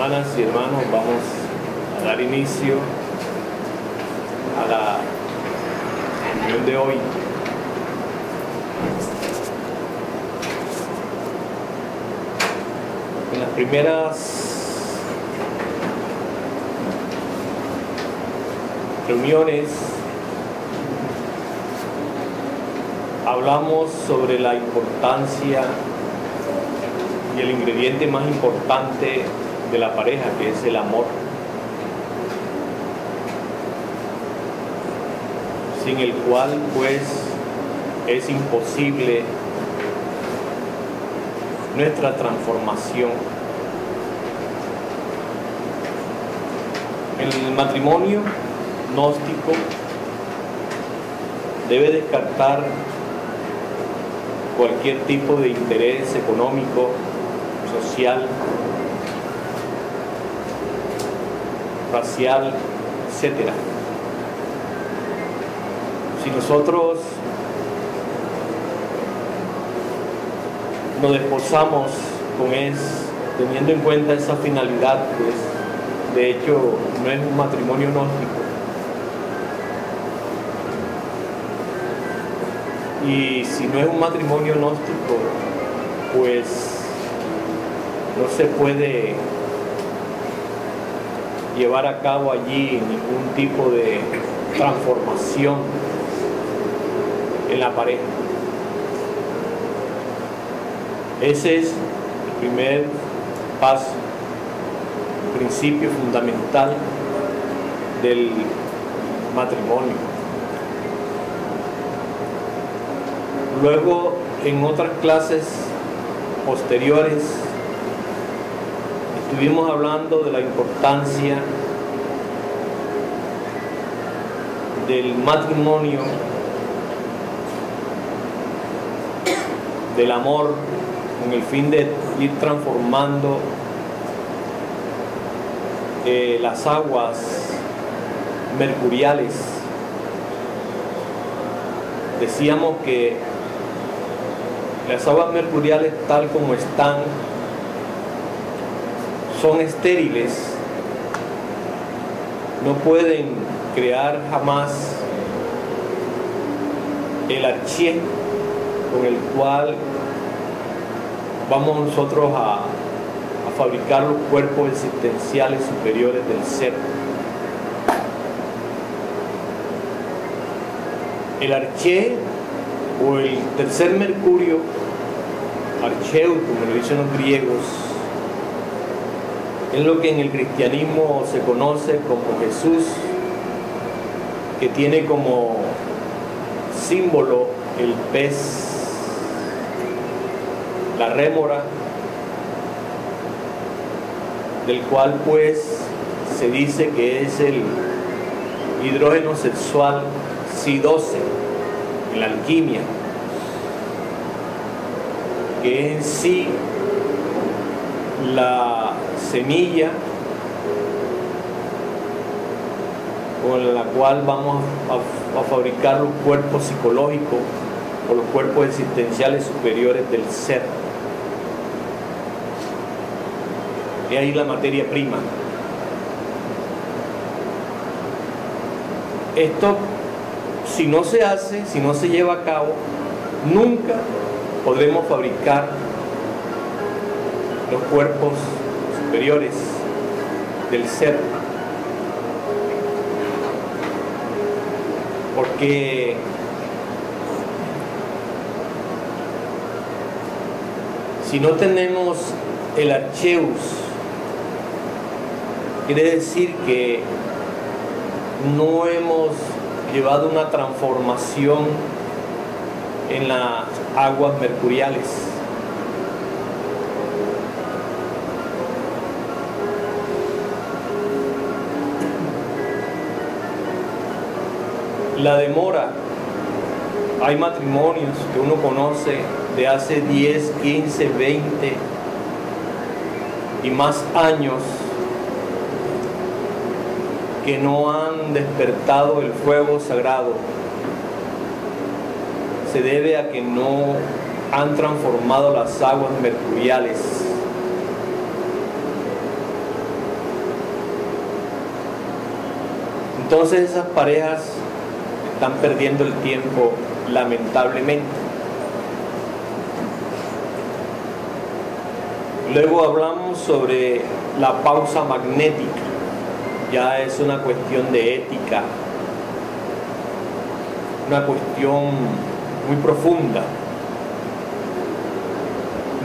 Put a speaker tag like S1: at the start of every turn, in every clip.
S1: Hermanas y hermanos, vamos a dar inicio a la reunión de hoy. En las primeras reuniones hablamos sobre la importancia y el ingrediente más importante de la pareja, que es el amor. Sin el cual pues es imposible nuestra transformación. El matrimonio gnóstico debe descartar cualquier tipo de interés económico, social, racial, etcétera. Si nosotros nos desposamos teniendo en cuenta esa finalidad, pues de hecho no es un matrimonio gnóstico. Y si no es un matrimonio gnóstico, pues no se puede llevar a cabo allí ningún tipo de transformación en la pareja. Ese es el primer paso, el principio fundamental del matrimonio. Luego, en otras clases posteriores, estuvimos hablando de la importancia del matrimonio, del amor, con el fin de ir transformando las aguas mercuriales. Decíamos que las aguas mercuriales, tal como están, son estériles, no pueden crear jamás el arché con el cual vamos nosotros a fabricar los cuerpos existenciales superiores del ser. El arché o el tercer mercurio, archeu, como lo dicen los griegos, es lo que en el cristianismo se conoce como Jesús, que tiene como símbolo el pez, la rémora, del cual pues se dice que es el hidrógeno sexual Si12 en la alquimia, que es en sí la semilla con la cual vamos a fabricar los cuerpos psicológicos o los cuerpos existenciales superiores del ser. Y ahí la materia prima. Esto, si no se hace, si no se lleva a cabo, nunca podremos fabricar los cuerpos superiores del ser. Porque si no tenemos el archeus, quiere decir que no hemos llevado una transformación en las aguas mercuriales. La demora. Hay matrimonios que uno conoce de hace 10, 15, 20 y más años que no han despertado el fuego sagrado. Se debe a que no han transformado las aguas mercuriales. Entonces esas parejas están perdiendo el tiempo, lamentablemente. Luego hablamos sobre la pausa magnética. Ya es una cuestión de ética, una cuestión muy profunda,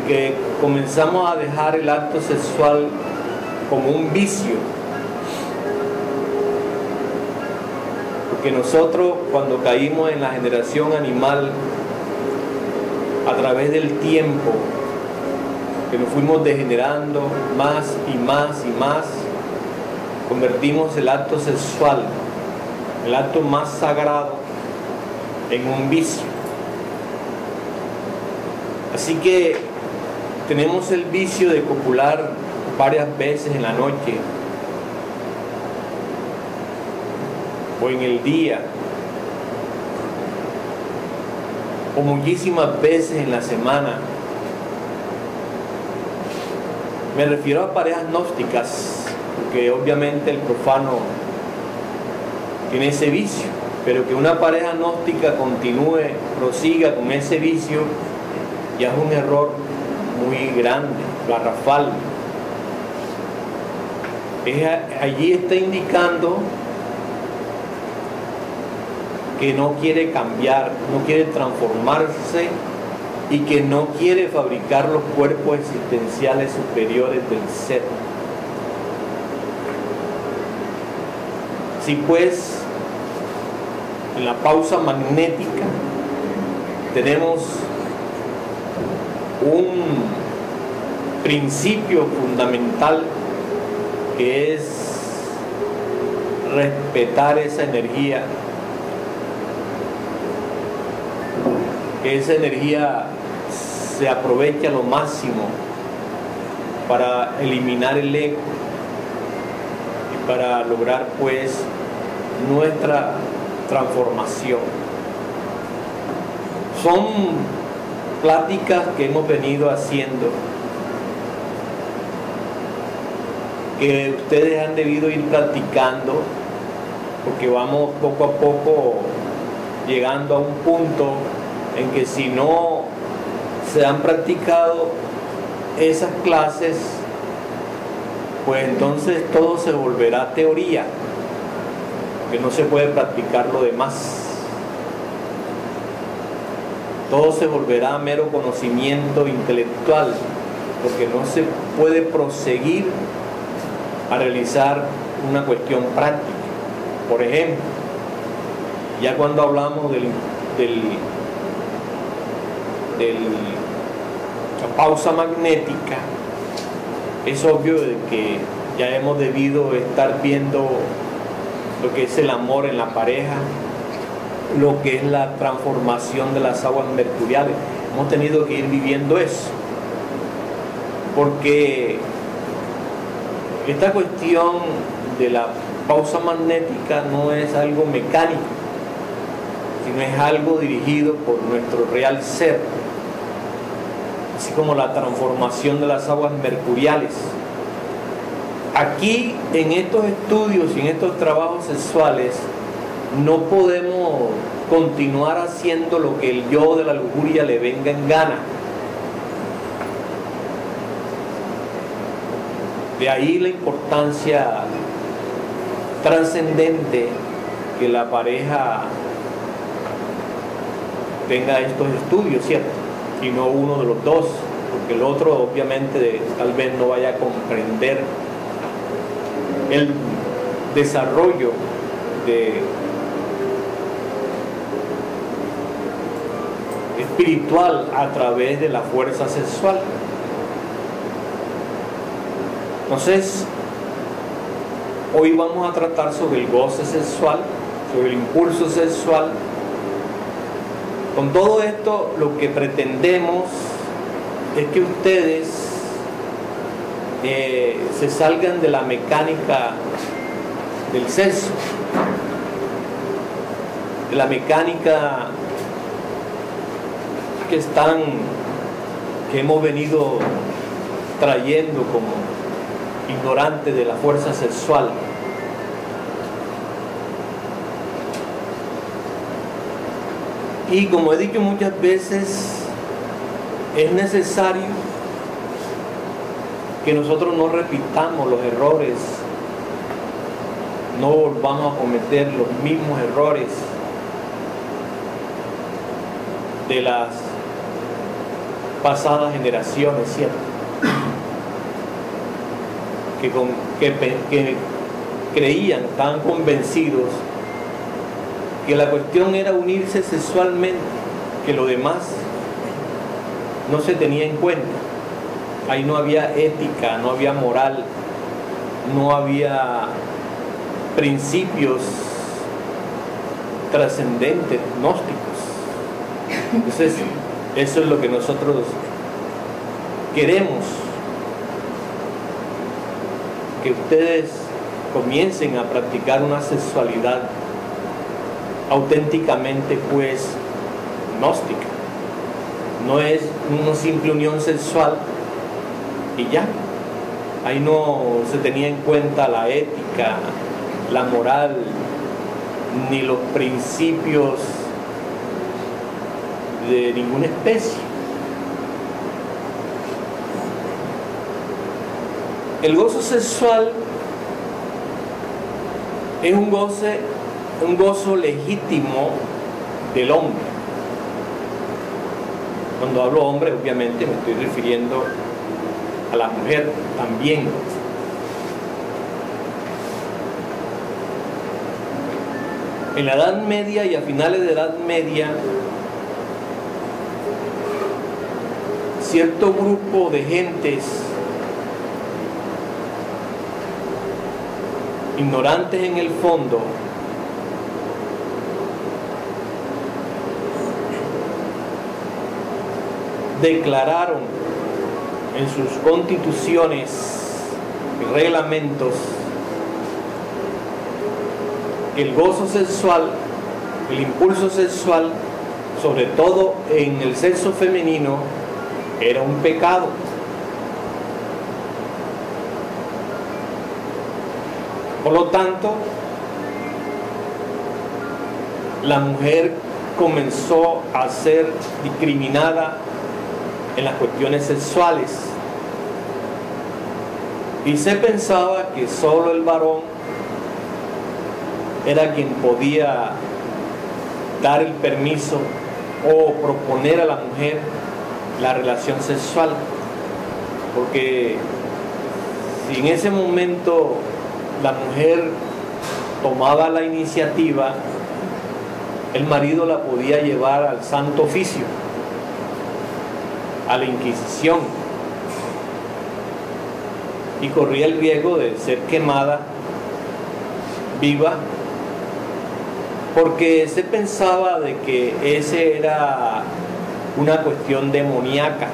S1: que comenzamos a dejar el acto sexual como un vicio, porque nosotros, cuando caímos en la generación animal, a través del tiempo que nos fuimos degenerando más y más y más, convertimos el acto sexual, el acto más sagrado, en un vicio. Así que tenemos el vicio de copular varias veces en la noche o en el día, o muchísimas veces en la semana. Me refiero a parejas gnósticas, porque obviamente el profano tiene ese vicio, pero que una pareja gnóstica prosiga con ese vicio, ya es un error muy grande, garrafal. Allí está indicando que no quiere cambiar, no quiere transformarse y que no quiere fabricar los cuerpos existenciales superiores del ser. Si pues, en la pausa magnética tenemos un principio fundamental, que es respetar esa energía, que esa energía se aproveche a lo máximo para eliminar el ego y para lograr pues nuestra transformación. Son pláticas que hemos venido haciendo, que ustedes han debido ir practicando, porque vamos poco a poco llegando a un punto en que si no se han practicado esas clases, pues entonces todo se volverá teoría, que no se puede practicar lo demás. Todo se volverá mero conocimiento intelectual, porque no se puede proseguir a realizar una cuestión práctica. Por ejemplo, ya cuando hablamos de la pausa magnética, es obvio de que ya hemos debido estar viendo lo que es el amor en la pareja, lo que es la transformación de las aguas mercuriales. Hemos tenido que ir viviendo eso, porque esta cuestión de la pausa magnética no es algo mecánico, sino es algo dirigido por nuestro real ser, así como la transformación de las aguas mercuriales. Aquí, en estos estudios y en estos trabajos sexuales, no podemos continuar haciendo lo que el yo de la lujuria le venga en gana. De ahí la importancia trascendente que la pareja tenga estos estudios, ¿cierto? Y no uno de los dos, porque el otro obviamente tal vez no vaya a comprender el desarrollo espiritual a través de la fuerza sexual. Entonces, hoy vamos a tratar sobre el goce sexual, sobre el impulso sexual. Con todo esto, lo que pretendemos es que ustedes se salgan de la mecánica del sexo, de la mecánica que hemos venido trayendo como ignorantes de la fuerza sexual. Y como he dicho muchas veces, es necesario que nosotros no repitamos los errores, no volvamos a cometer los mismos errores de las pasadas generaciones, ¿cierto? Que creían, estaban convencidos que la cuestión era unirse sexualmente, que lo demás no se tenía en cuenta. Ahí no había ética, no había moral, no había principios trascendentes, gnósticos. Entonces, eso es lo que nosotros queremos, que ustedes comiencen a practicar una sexualidad auténticamente pues gnóstica. No es una simple unión sexual y ya. Ahí no se tenía en cuenta la ética, la moral, ni los principios de ninguna especie. El gozo sexual es un gozo legítimo del hombre. Cuando hablo hombre, obviamente me estoy refiriendo a la mujer también. En la Edad Media y a finales de la Edad Media, cierto grupo de gentes ignorantes en el fondo declararon en sus constituciones y reglamentos que el gozo sexual, el impulso sexual, sobre todo en el sexo femenino, era un pecado. Por lo tanto, la mujer comenzó a ser discriminada en las cuestiones sexuales y se pensaba que solo el varón era quien podía dar el permiso o proponer a la mujer la relación sexual, porque si en ese momento la mujer tomaba la iniciativa, el marido la podía llevar al Santo Oficio, a la Inquisición, y corría el riesgo de ser quemada viva, porque se pensaba de que ese era una cuestión demoníaca,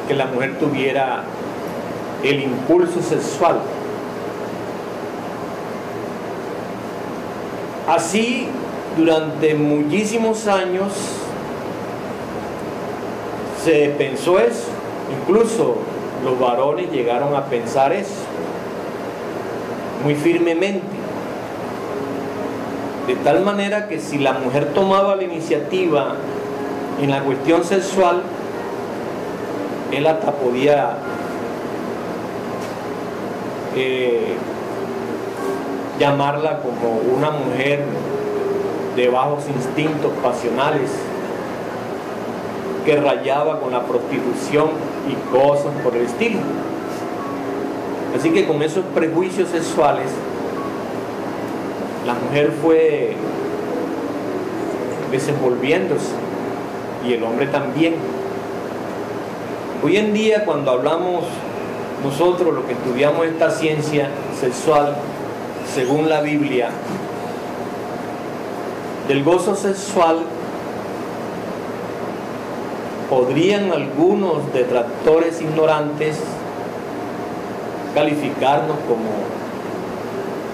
S1: que la mujer tuviera el impulso sexual. Así, durante muchísimos años se pensó eso, incluso los varones llegaron a pensar eso muy firmemente, de tal manera que si la mujer tomaba la iniciativa en la cuestión sexual, él hasta podía llamarla como una mujer de bajos instintos pasionales, que rayaba con la prostitución y cosas por el estilo. Así que con esos prejuicios sexuales, la mujer fue desenvolviéndose y el hombre también. Hoy en día, cuando hablamos nosotros, los que estudiamos esta ciencia sexual según la Biblia, del gozo sexual, podrían algunos detractores ignorantes calificarnos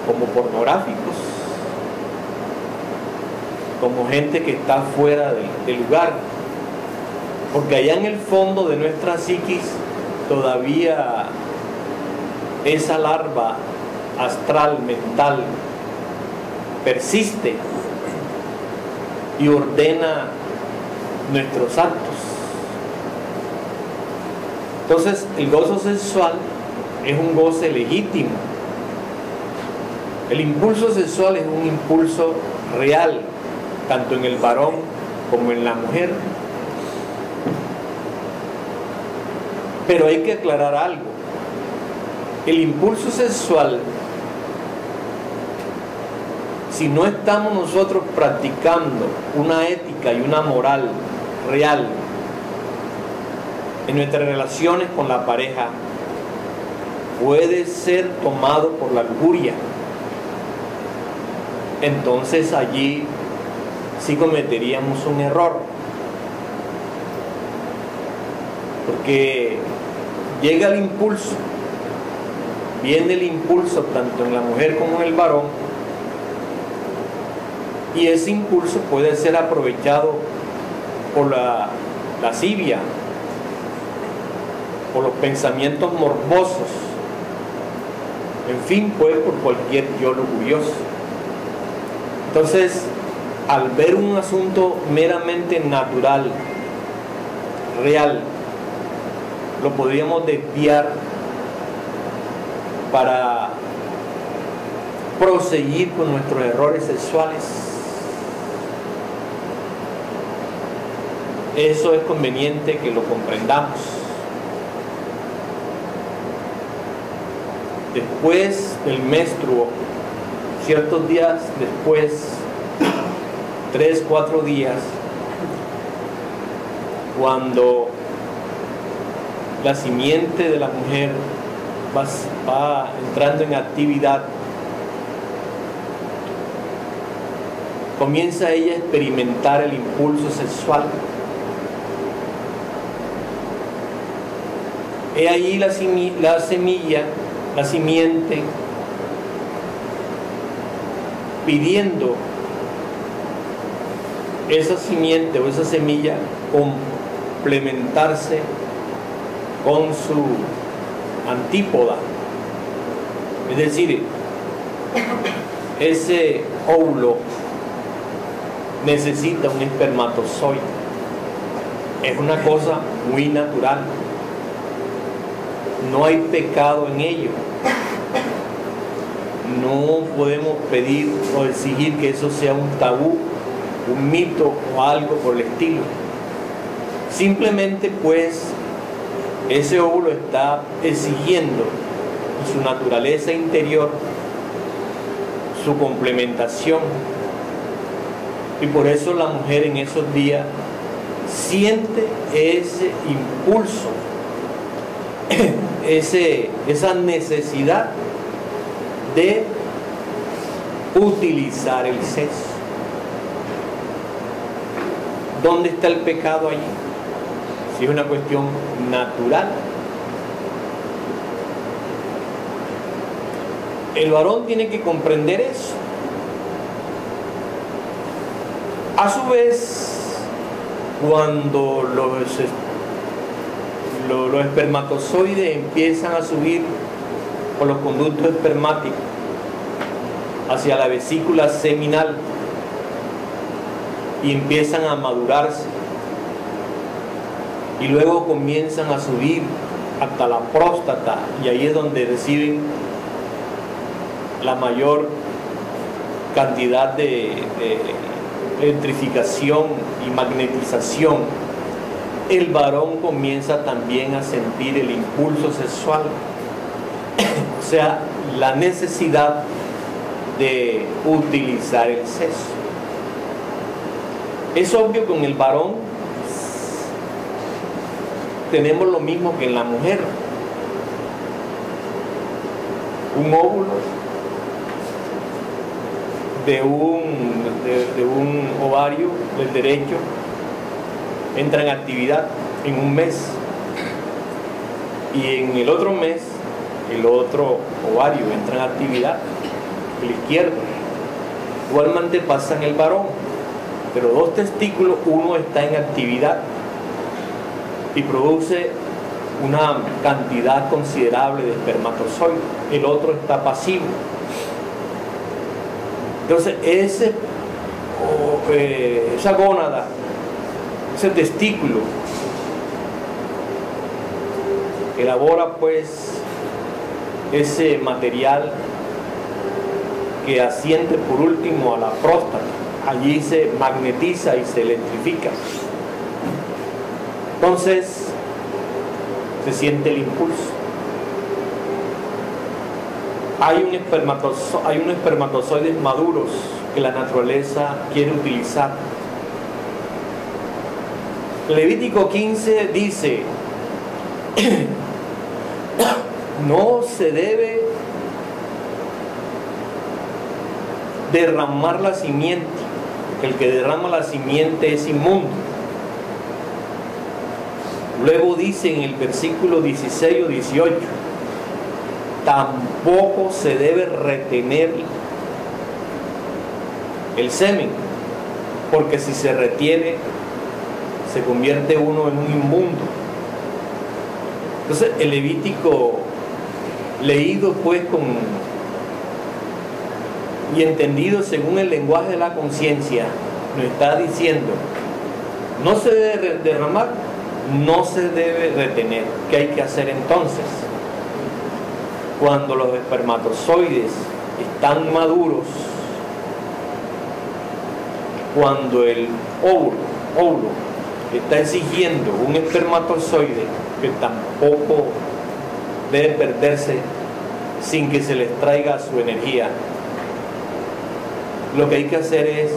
S1: como pornográficos, como gente que está fuera del lugar, porque allá en el fondo de nuestra psiquis todavía esa larva astral mental persiste y ordena nuestros actos. Entonces, el gozo sexual es un goce legítimo. El impulso sexual es un impulso real, tanto en el varón como en la mujer. Pero hay que aclarar algo. El impulso sexual, si no estamos nosotros practicando una ética y una moral real en nuestras relaciones con la pareja, puede ser tomado por la lujuria. Entonces allí sí cometeríamos un error, porque llega el impulso, viene el impulso tanto en la mujer como en el varón, y ese impulso puede ser aprovechado por la lascivia, por los pensamientos morbosos, en fin, pues por cualquier yo lujurioso. Entonces, al ver un asunto meramente natural, real, lo podríamos desviar para proseguir con nuestros errores sexuales. Eso es conveniente que lo comprendamos. Después del menstruo, ciertos días después, 3, 4 días, cuando la simiente de la mujer va entrando en actividad, comienza ella a experimentar el impulso sexual. He ahí la semilla, la simiente, pidiendo esa simiente o esa semilla complementarse con su antípoda, es decir, ese óvulo necesita un espermatozoide. Es una cosa muy natural, no hay pecado en ello. No podemos pedir o exigir que eso sea un tabú, un mito o algo por el estilo. Simplemente pues ese óvulo está exigiendo en su naturaleza interior su complementación, y por eso la mujer en esos días siente ese impulso, esa necesidad de utilizar el sexo. ¿Dónde está el pecado allí? Si es una cuestión natural. El varón tiene que comprender eso. A su vez, cuando los espermatozoides empiezan a subir por los conductos espermáticos hacia la vesícula seminal y empiezan a madurarse, y luego comienzan a subir hasta la próstata, y ahí es donde reciben la mayor cantidad de electrificación y magnetización, el varón comienza también a sentir el impulso sexual, o sea, la necesidad de utilizar el sexo. Es obvio que en el varón tenemos lo mismo que en la mujer. Un óvulo de un ovario del derecho entra en actividad en un mes, y en el otro mes el otro ovario entra en actividad, el izquierdo. Igualmente pasa en el varón, pero 2 testículos, uno está en actividad y produce una cantidad considerable de espermatozoides, el otro está pasivo. Entonces ese esa gónada, ese testículo, elabora pues ese material que asciende por último a la próstata. Allí se magnetiza y se electrifica. Entonces se siente el impulso. Hay unos espermatozoides maduros que la naturaleza quiere utilizar. Levítico 15 dice: no se debe derramar la simiente, porque el que derrama la simiente es inmundo. Luego dice en el versículo 16 o 18: tampoco se debe retener el semen, porque si se retiene se convierte uno en un inmundo. Entonces el Levítico, leído pues y entendido según el lenguaje de la conciencia, nos está diciendo: no se debe derramar, no se debe retener. ¿Qué hay que hacer entonces? Cuando los espermatozoides están maduros, cuando el óvulo está exigiendo un espermatozoide que tampoco debe perderse sin que se les traiga su energía, lo que hay que hacer es,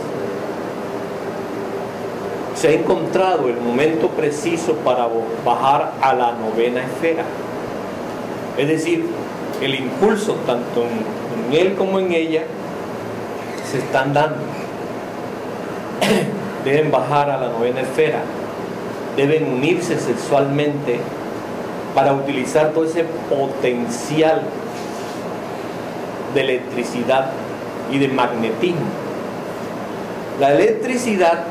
S1: se ha encontrado el momento preciso para bajar a la novena esfera. Es decir, el impulso tanto en él como en ella se están dando. Deben bajar a la novena esfera, deben unirse sexualmente para utilizar todo ese potencial de electricidad y de magnetismo. La electricidad,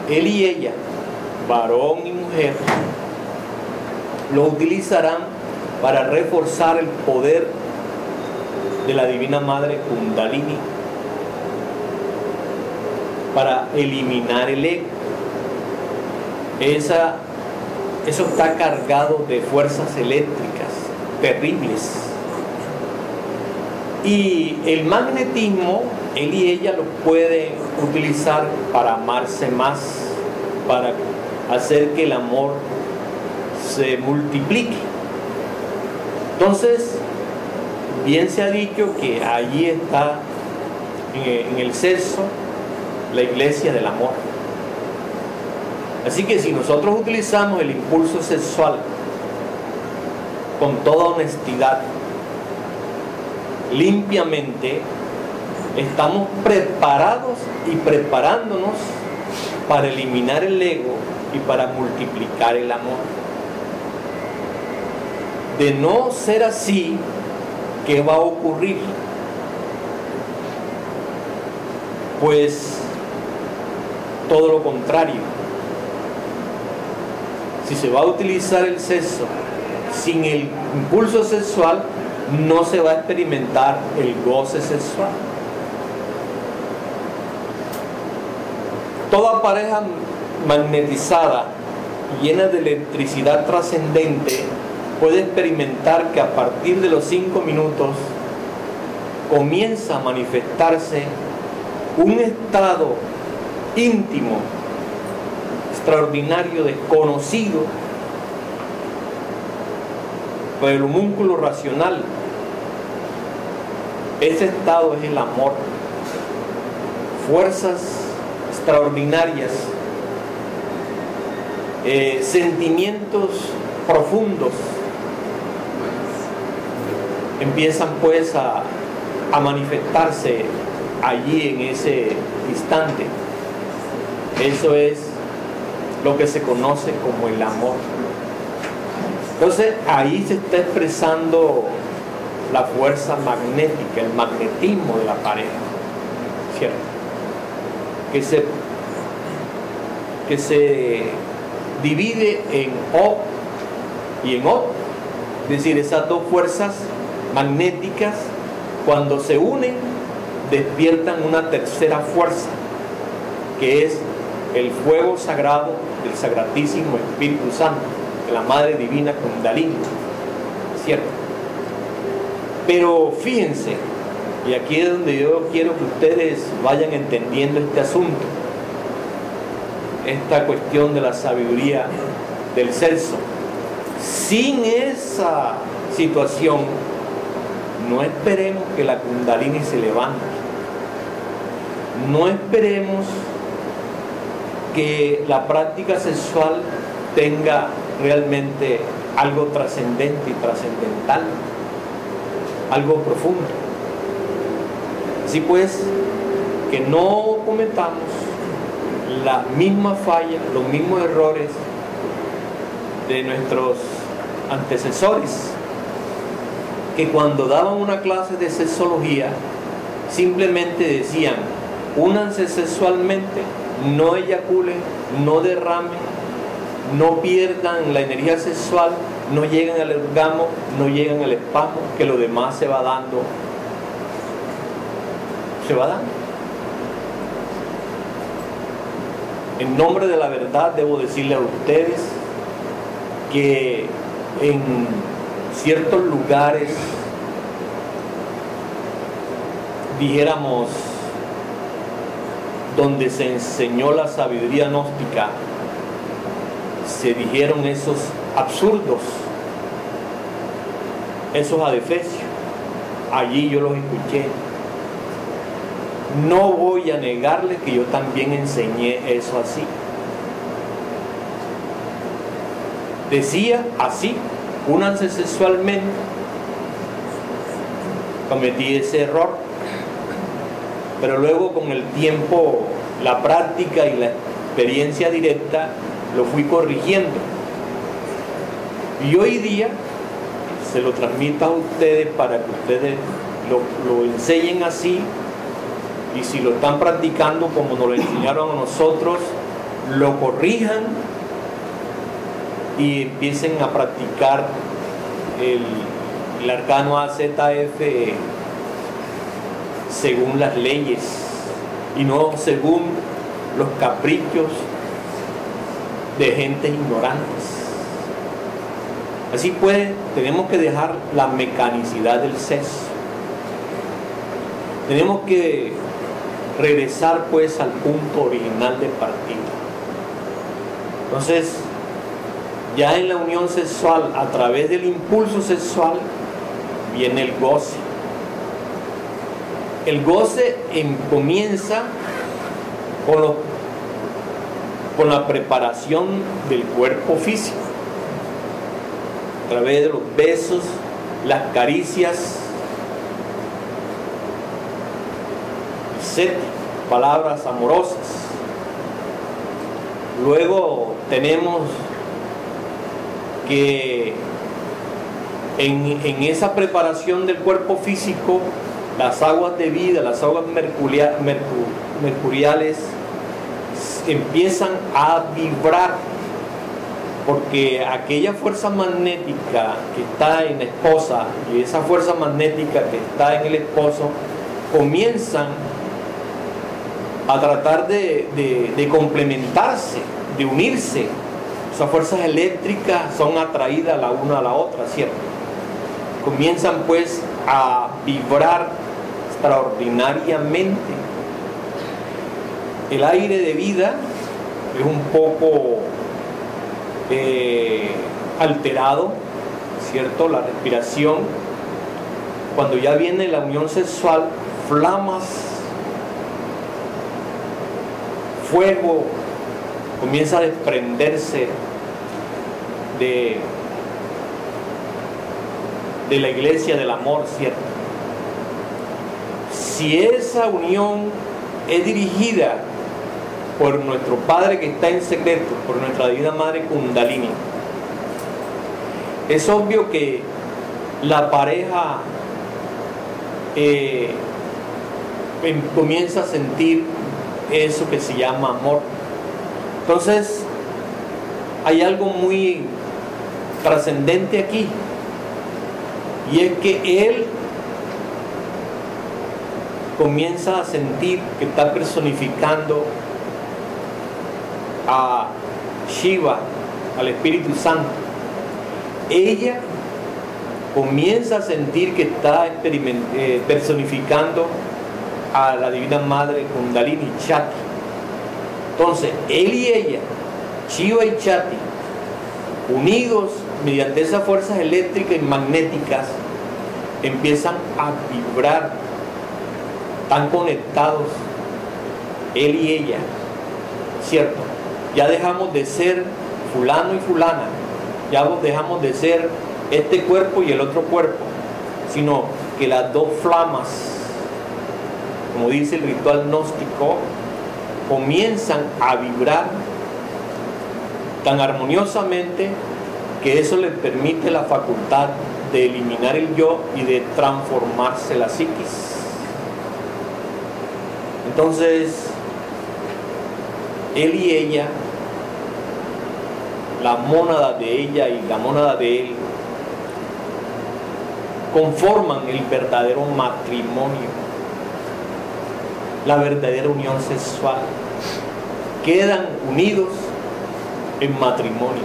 S1: él y ella, varón y mujer, lo utilizarán para reforzar el poder de la Divina Madre Kundalini, para eliminar el ego. Eso está cargado de fuerzas eléctricas terribles. Y el magnetismo, él y ella lo pueden utilizar para amarse más, para hacer que el amor se multiplique. Entonces, bien se ha dicho que allí está en el sexo la iglesia del amor. Así que si nosotros utilizamos el impulso sexual con toda honestidad, limpiamente, estamos preparados y preparándonos para eliminar el ego y para multiplicar el amor. De no ser así, ¿qué va a ocurrir? Pues todo lo contrario. Si se va a utilizar el sexo sin el impulso sexual, no se va a experimentar el goce sexual. Toda pareja magnetizada, llena de electricidad trascendente, puede experimentar que a partir de los 5 minutos comienza a manifestarse un estado íntimo, extraordinario, desconocido por el homúnculo racional. Ese estado es el amor. Fuerzas extraordinarias, sentimientos profundos empiezan pues a manifestarse allí en ese instante. Eso es lo que se conoce como el amor. Entonces ahí se está expresando la fuerza magnética, el magnetismo de la pareja, ¿cierto? Que se divide en O y en O. Es decir, esas dos fuerzas magnéticas, cuando se unen, despiertan una tercera fuerza, que es el fuego sagrado del Sagratísimo Espíritu Santo, de la Madre Divina Kundalini, ¿cierto? Pero fíjense, y aquí es donde yo quiero que ustedes vayan entendiendo este asunto, esta cuestión de la sabiduría del Celso. Sin esa situación, no esperemos que la Kundalini se levante. No esperemos que la práctica sexual tenga realmente algo trascendente y trascendental, algo profundo. Así pues, que no cometamos la misma falla, los mismos errores de nuestros antecesores, que cuando daban una clase de sexología simplemente decían: únanse sexualmente, no eyaculen, no derramen, no pierdan la energía sexual, no lleguen al orgasmo, no lleguen al espasmo, que lo demás se va dando. Se va dando. En nombre de la verdad debo decirle a ustedes que en ciertos lugares, dijéramos, donde se enseñó la sabiduría gnóstica, se dijeron esos absurdos, esos adefesios. Allí yo los escuché. No voy a negarle que yo también enseñé eso así. Decía así: únanse sexualmente. Cometí ese error, pero luego con el tiempo, la práctica y la experiencia directa lo fui corrigiendo, y hoy día se lo transmito a ustedes para que ustedes lo enseñen así, y si lo están practicando como nos lo enseñaron a nosotros, lo corrijan y empiecen a practicar el arcano AZF según las leyes y no según los caprichos de gentes ignorantes. Así pues, tenemos que dejar la mecanicidad del sexo. Tenemos que regresar pues al punto original de partida. Entonces, ya en la unión sexual, a través del impulso sexual, viene el goce. El goce comienza con la preparación del cuerpo físico, a través de los besos, las caricias, etc., palabras amorosas. Luego tenemos que en esa preparación del cuerpo físico, las aguas de vida, las aguas mercuriales empiezan a vibrar, porque aquella fuerza magnética que está en la esposa y esa fuerza magnética que está en el esposo comienzan a tratar de complementarse, de unirse. Esas fuerzas eléctricas son atraídas la una a la otra, ¿cierto? Comienzan pues a vibrar extraordinariamente. El aire de vida es un poco alterado, ¿cierto? La respiración. Cuando ya viene la unión sexual, flamas, fuego comienza a desprenderse de la iglesia del amor, ¿cierto? Si esa unión es dirigida por nuestro Padre que está en secreto, por nuestra Divina Madre Kundalini, es obvio que la pareja comienza a sentir eso que se llama amor. Entonces, hay algo muy trascendente aquí, y es que él comienza a sentir que está personificando a Shiva, al Espíritu Santo, ella comienza a sentir que está personificando a la Divina Madre Kundalini, Shakti. Entonces, él y ella, Shiva y Shakti, unidos mediante esas fuerzas eléctricas y magnéticas, empiezan a vibrar, están conectados, él y ella, ¿cierto? Ya dejamos de ser fulano y fulana, ya dejamos de ser este cuerpo y el otro cuerpo, sino que las dos flamas, como dice el ritual gnóstico, comienzan a vibrar tan armoniosamente que eso les permite la facultad de eliminar el yo y de transformarse la psiquis. Entonces, él y ella, la mónada de ella y la mónada de él, conforman el verdadero matrimonio, la verdadera unión sexual. Quedan unidos en matrimonio.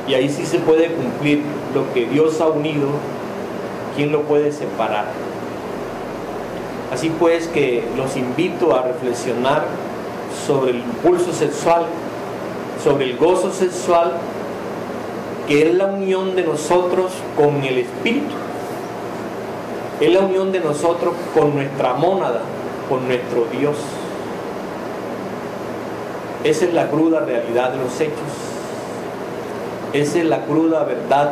S1: Y ahí sí se puede cumplir lo que Dios ha unido. ¿Quién lo puede separar? Así pues que los invito a reflexionar sobre el impulso sexual, sobre el gozo sexual, que es la unión de nosotros con el Espíritu, es la unión de nosotros con nuestra mónada, con nuestro Dios. Esa es la cruda realidad de los hechos, esa es la cruda verdad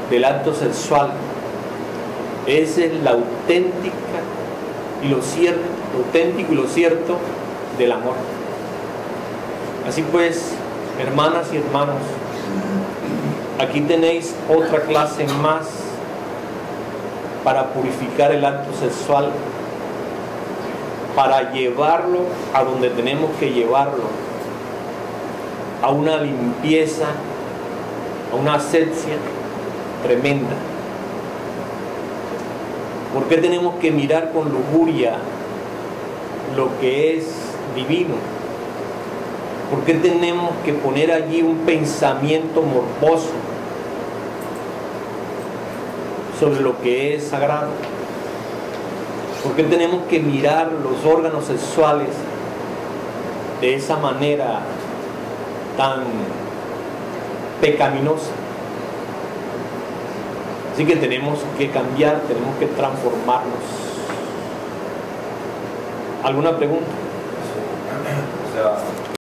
S1: del acto sexual, esa es la auténtica y lo cierto, lo auténtico y lo cierto del amor. Así pues, hermanas y hermanos, aquí tenéis otra clase más para purificar el acto sexual, para llevarlo a donde tenemos que llevarlo, a una limpieza, a una asepsia tremenda. ¿Por qué tenemos que mirar con lujuria lo que es divino? ¿Por qué tenemos que poner allí un pensamiento morboso sobre lo que es sagrado? ¿Por qué tenemos que mirar los órganos sexuales de esa manera tan pecaminosa? Así que tenemos que cambiar, tenemos que transformarnos. ¿Alguna pregunta?
S2: O sea,